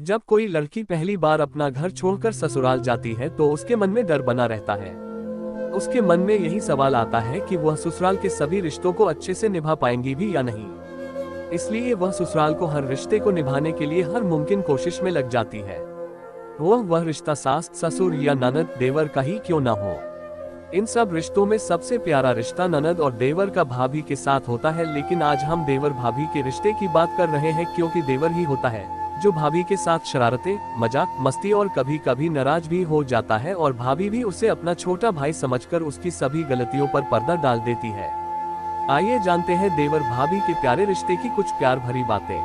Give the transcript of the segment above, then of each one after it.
जब कोई लड़की पहली बार अपना घर छोड़कर ससुराल जाती है तो उसके मन में डर बना रहता है। उसके मन में यही सवाल आता है कि वह ससुराल के सभी रिश्तों को अच्छे से निभा पाएंगी भी या नहीं। इसलिए वह ससुराल को हर रिश्ते को निभाने के लिए हर मुमकिन कोशिश में लग जाती है। वह रिश्ता सास, ससुर या ननद, देवर का ही क्यों ना हो। इन सब रिश्तों में सबसे प्यारा रिश्ता ननद और देवर का भाभी के साथ होता है, लेकिन आज हम देवर भाभी के रिश्ते की बात कर रहे हैं, क्योंकि देवर ही होता है जो भाभी के साथ शरारतें, मजाक, मस्ती और कभी कभी नाराज भी हो जाता है, और भाभी भी उसे अपना छोटा भाई समझकर उसकी सभी गलतियों पर पर्दा डाल देती है। आइए जानते हैं देवर भाभी के प्यारे रिश्ते की कुछ प्यार भरी बातें।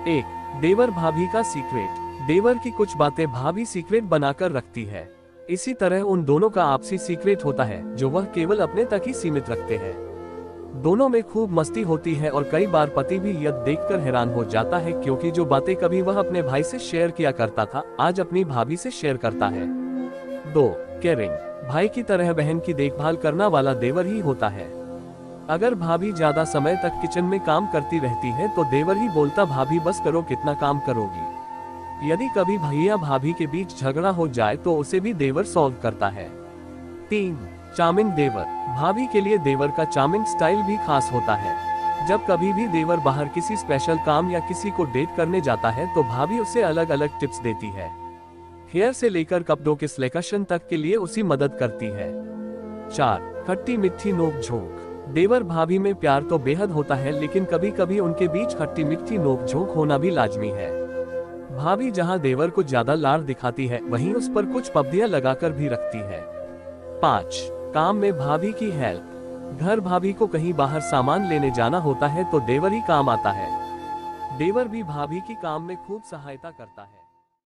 1. देवर भाभी का सीक्रेट। देवर की कुछ बातें भाभी सीक्रेट बनाकर रखती है। इसी तरह उन दोनों का आपसी सीक्रेट होता है जो वह केवल अपने तक ही सीमित रखते हैं। दोनों में खूब मस्ती होती है और कई बार पति भी यह देखकर हैरान हो जाता है, क्योंकि जो बातें कभी वह अपने भाई से शेयर किया करता था आज अपनी भाभी से शेयर करता है। 2. केयरिंग। भाई की तरह बहन की देखभाल करना वाला देवर ही होता है। अगर भाभी ज्यादा समय तक किचन में काम करती रहती है तो देवर ही बोलता, भाभी बस करो, कितना काम करोगी। यदि कभी भैया भाभी के बीच झगड़ा हो जाए तो उसे भी देवर सॉल्व करता है। 3. चार्मिंग देवर। भाभी के लिए देवर का चार्मिंग स्टाइल भी खास होता है। जब कभी भी देवर बाहर किसी स्पेशल काम या किसी को डेट करने जाता है तो भाभी उसे अलग अलग टिप्स देती है। हेयर से लेकर कपड़ों के सिलेक्शन तक के लिए उसी मदद करती है। 4. खट्टी मीठी नोक झोंक। देवर भाभी में प्यार तो बेहद होता है, लेकिन कभी कभी उनके बीच खट्टी मीठी नोक झोंक होना भी लाजमी है। भाभी जहां देवर को ज्यादा लाड़ दिखाती है वहीं उस पर कुछ पब्दियां लगाकर भी रखती है। 5. काम में भाभी की हेल्प। घर भाभी को कहीं बाहर सामान लेने जाना होता है तो देवर ही काम आता है। देवर भी भाभी की काम में खूब सहायता करता है।